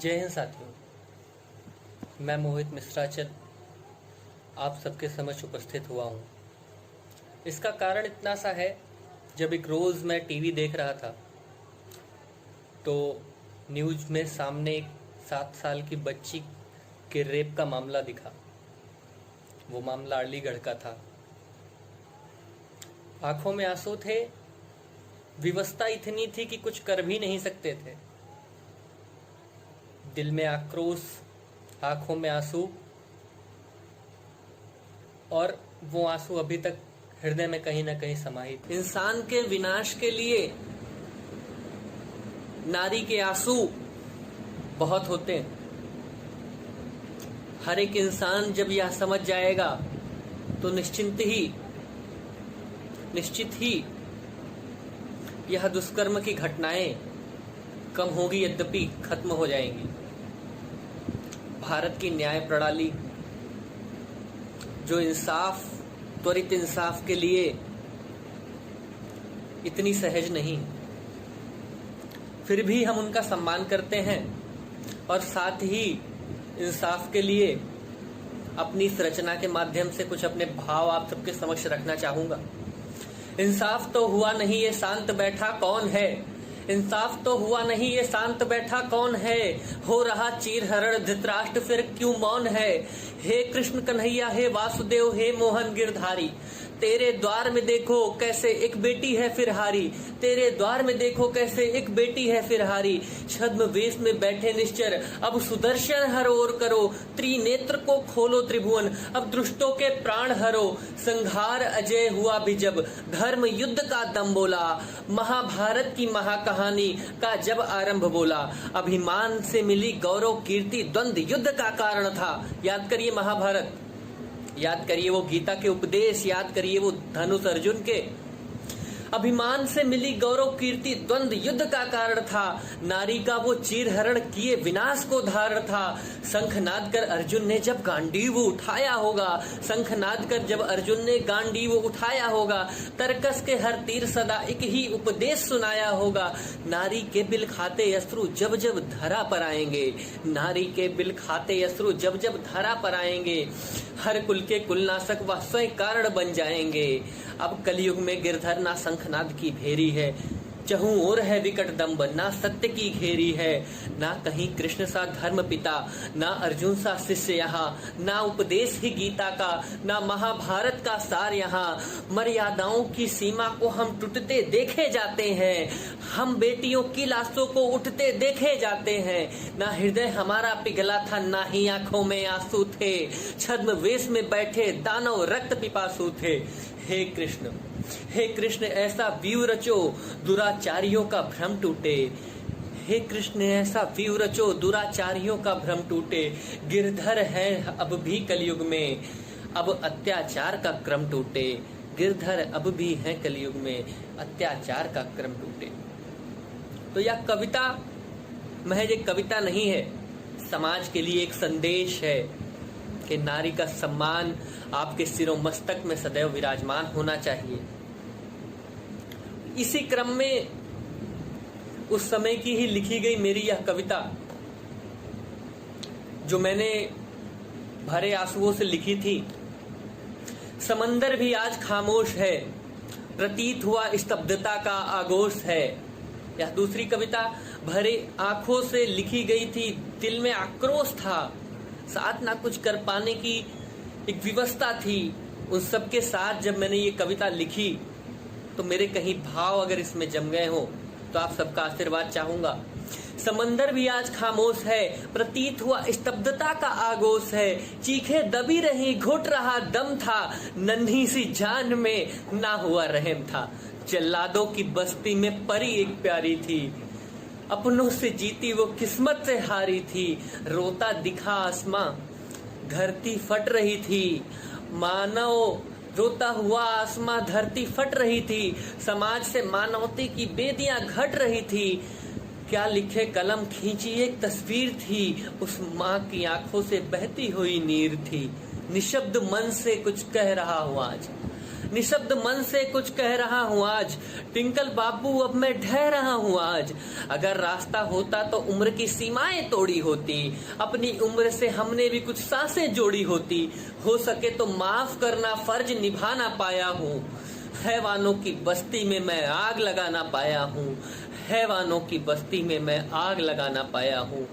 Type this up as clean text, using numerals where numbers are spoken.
जय हिंद साथियों, मैं मोहित मिश्राचल आप सबके समक्ष उपस्थित हुआ हूँ। इसका कारण इतना सा है, जब एक रोज़ मैं टीवी देख रहा था तो न्यूज़ में सामने एक 7 साल की बच्ची के रेप का मामला दिखा। वो मामला अलीगढ़ का था। आंखों में आंसू थे, विवशता इतनी थी कि कुछ कर भी नहीं सकते थे। दिल में आक्रोश, आंखों में आंसू, और वो आंसू अभी तक हृदय में कहीं ना कहीं समाहित। इंसान के विनाश के लिए नारी के आंसू बहुत होते हैं। हर एक इंसान जब यह समझ जाएगा तो निश्चित ही यह दुष्कर्म की घटनाएं कम होगी, यद्यपि खत्म हो जाएंगी। भारत की न्याय प्रणाली जो त्वरित इंसाफ के लिए इतनी सहज नहीं, फिर भी हम उनका सम्मान करते हैं और साथ ही इंसाफ के लिए अपनी इस रचना के माध्यम से कुछ अपने भाव आप सबके समक्ष रखना चाहूंगा। इंसाफ तो हुआ नहीं, ये शांत बैठा कौन है? इंसाफ तो हुआ नहीं, ये शांत बैठा कौन है? हो रहा चीरहरण धृतराष्ट्र फिर क्यों मौन है? हे कृष्ण कन्हैया, हे वासुदेव, हे मोहन गिरधारी, तेरे द्वार में देखो कैसे एक बेटी है फिर हारी। तेरे द्वार में देखो कैसे एक बेटी है फिर हारी। छद्म वेश में बैठे निश्चर, अब सुदर्शन हर ओर करो। त्रिनेत्र को खोलो त्रिभुवन, अब दुष्टों के प्राण हरो। संहार अजय हुआ भी जब धर्म युद्ध का दम बोला। महाभारत की महाकहानी का जब आरंभ बोला। अभिमान से मिली गौरव कीर्ति द्वंद्व युद्ध का कारण था। याद करिए महाभारत, याद करिए वो गीता के उपदेश, याद करिए वो धनुष अर्जुन के। अभिमान से मिली गौरव कीर्ति द्वंद्व युद्ध का कारण था। नारी का वो चीरहरण किए विनाश को धारण था। शंखनाद कर अर्जुन ने जब गांडीव उठाया होगा, शंखनाद कर जब अर्जुन ने गांडीव उठाया होगा। तरकस के हर तीर सदा एक ही उपदेश सुनाया होगा। नारी के बिल खाते अश्रु जब जब धरा पर आएंगे। नारी के बिल खाते अश्रु जब जब धरा पर आएंगे। हर कुल के कुलनाशक वह स्वयं कारण बन जाएंगे। अब कलयुग में गिरधर ना शंखनाद की भेरी है, चहु ओर है विकट दंभ, ना सत्य की घेरी है। ना कहीं कृष्ण सा धर्म पिता, ना अर्जुन सा शिष्य यहाँ, ना उपदेश ही गीता का, ना महाभारत का सार यहाँ। मर्यादाओं की सीमा को हम टूटते देखे जाते हैं। हम बेटियों की लाशों को उठते देखे जाते हैं। ना हृदय हमारा पिघला था, ना ही आंखों में आंसू थे। छद्म वेश में बैठे दानव रक्त पिपासु थे। हे कृष्ण, हे कृष्ण, ऐसा व्यू रचो दुराचारियों का भ्रम टूटे। हे कृष्ण, ऐसा व्यू रचो दुराचारियों का भ्रम टूटे। गिरधर है अब भी कलयुग में, अब अत्याचार का क्रम टूटे। गिरधर अब भी है कलयुग में, अत्याचार का क्रम टूटे। तो यह कविता महज एक कविता नहीं है, समाज के लिए एक संदेश है कि नारी का सम्मान आपके सिरों मस्तक में सदैव विराजमान होना चाहिए। इसी क्रम में उस समय की ही लिखी गई मेरी यह कविता, जो मैंने भरे आंसुओं से लिखी थी। समंदर भी आज खामोश है, प्रतीत हुआ स्तब्धता का आगोश है। यह दूसरी कविता भरे आंखों से लिखी गई थी। दिल में आक्रोश था, साथ ना कुछ कर पाने की एक विवशता थी। उन सबके साथ जब मैंने ये कविता लिखी तो मेरे कहीं भाव अगर इसमें जम गए हो तो आप सबका आशीर्वाद चाहूंगा। समंदर भी आज खामोश है, प्रतीत हुआ स्तब्धता का आगोश है। चीखे दबी रही, घुट रहा दम था, नन्ही सी जान में ना हुआ रहम था। जल्लादों की बस्ती में परी एक प्यारी थी, अपनों से जीती वो किस्मत से हारी थी। रोता दिखा आसमां, धरती फट रही थी। मानव रोता हुआ आसमां, धरती फट रही थी। समाज से मानवता की बेदियां घट रही थी। क्या लिखे कलम खींची एक तस्वीर थी, उस माँ की आंखों से बहती हुई नीर थी। निशब्द मन से कुछ कह रहा हूँ आज, निशब्द मन से कुछ कह रहा हूँ आज, ट्विंकल बाबू अब मैं ढह रहा हूँ आज। अगर रास्ता होता तो उम्र की सीमाएं तोड़ी होती, अपनी उम्र से हमने भी कुछ सांसें जोड़ी होती। हो सके तो माफ करना, फर्ज निभा ना पाया हूँ, हैवानों की बस्ती में मैं आग लगा ना पाया हूँ, हैवानों की बस्ती में मैं आग लगा ना पाया हूँ।